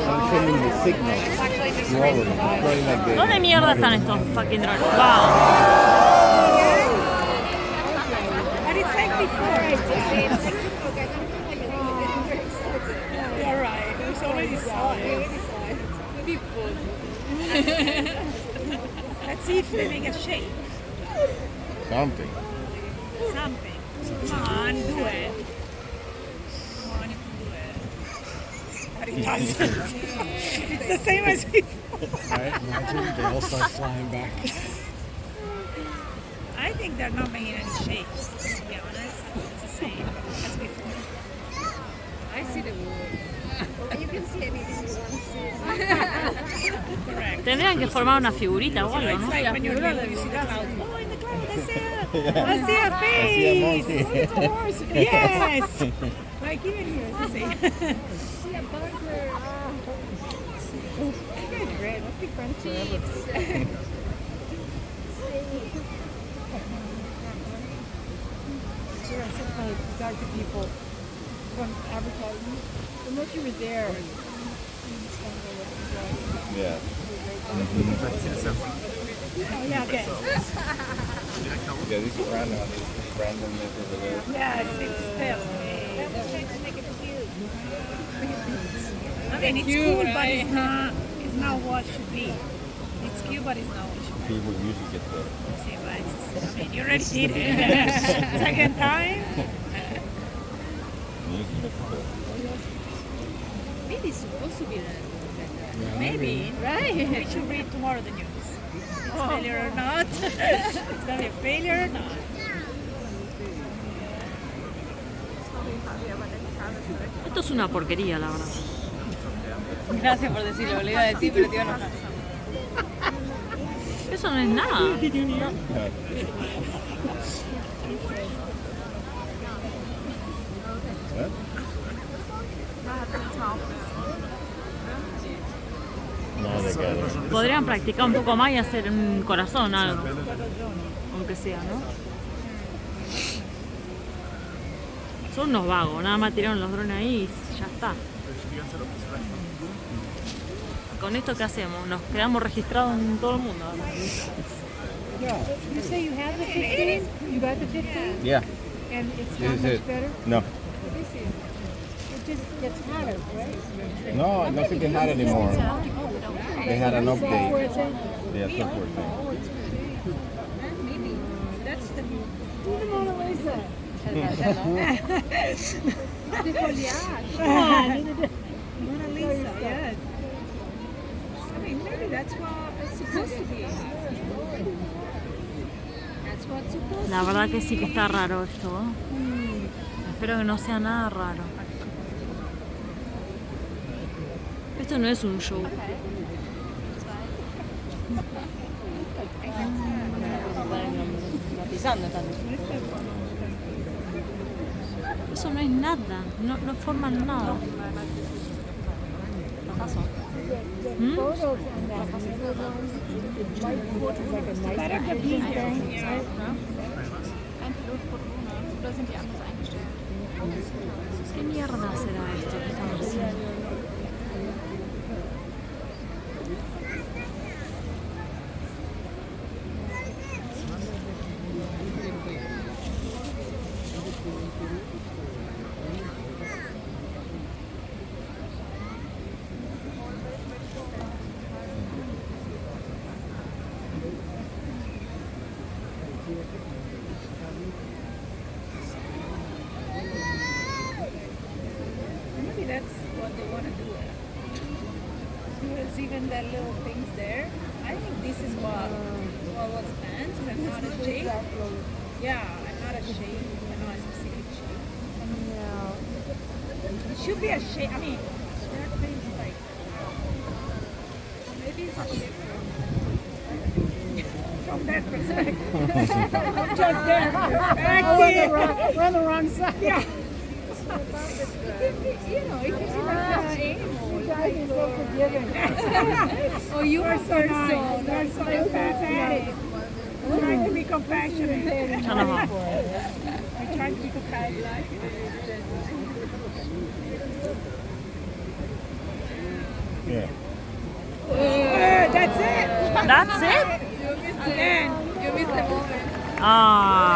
I'm sending the signal. You already. It's going like the. ¿Dónde mierda están estos fucking drones? Wow. But it's like before. You're right. It's already solid. Let's see if they make a shape. Something. Something. Come on, do it. Come on, you can do it. But it doesn't. It's the same as before. Right? Imagine they all start flying back. I think they're not making any shapes, to be honest. It's the same as before. I see the wood. You can see anything you want to see. Correct. Tendrían que formar una figurita o algo, It's ¿no? like when you're little, you see the cloud. Oh, in the cloud, I see it. Yeah. I see a I face. see a monkey. Oh, it's a horse. Yes. Like even here, it's the same. See a burger. That's great. Must be crunchy. Sure, I said to talk to people from advertising. Unless you were there. Yeah. Oh, yeah, okay. Yeah, this is random. This is randomness over there. Yes, it's still. I mean, it's cool, but it's not what it should be. It's cute, but it's not what it should be. People usually get the. See, right? I mean, you already did it. Second time. Usually get the. Maybe it's supposed to be that. Maybe. Right? We should read tomorrow the news. It's failure or not. It's gonna be a failure or not. Esto es una porquería, la verdad. Gracias por decirlo, le iba a decir, pero te iba a enojar. Eso no es nada. No, they got it. Podrían practicar un poco más y hacer un corazón, algo. Aunque sea, ¿no? Son unos vagos, nada más tiraron los drones ahí y ya está. ¿Con esto qué hacemos? Nos quedamos registrados en todo el mundo. You say you have the 15? You got the 15? Yeah. And it's This not is much it. better? No. It just gets hotter, right? No, it doesn't get hot anymore. They had an Software update. thing? Yeah, software thing. Maybe. That's the Do the Mona Lisa. De foliage. Mona Lisa, yes. I mean, maybe that's what it's supposed to be. That's what's supposed La verdad que sí que está raro esto, ¿eh? Espero que no sea nada raro. Esto no es un show. Eso no es nada, no forman nada. ¿Mm? Photos on that. White photos like a nice Better to be here. thing. Yeah. Ein Pilot pro Drohne. Oder sind die anders eingestellt? ¿Qué mierda será esto que estamos haciendo? Maybe that's what they want to do. Because even the little things there, I think this is what was meant and not a shape. Yeah, and not a shape, and not a specific shape. It should be a shape. I mean, there are things like maybe it's a shape from that perspective. Just there. We're on the wrong side. Yeah. You know, it gives you like an animal. You guys are so forgiving. Oh, you are so nice. You are so empathetic. We're trying to be compassionate. Ya nos vamos. We're trying to be compassionate. Yeah. That's it. That's it? Again, you missed the moment. Ah.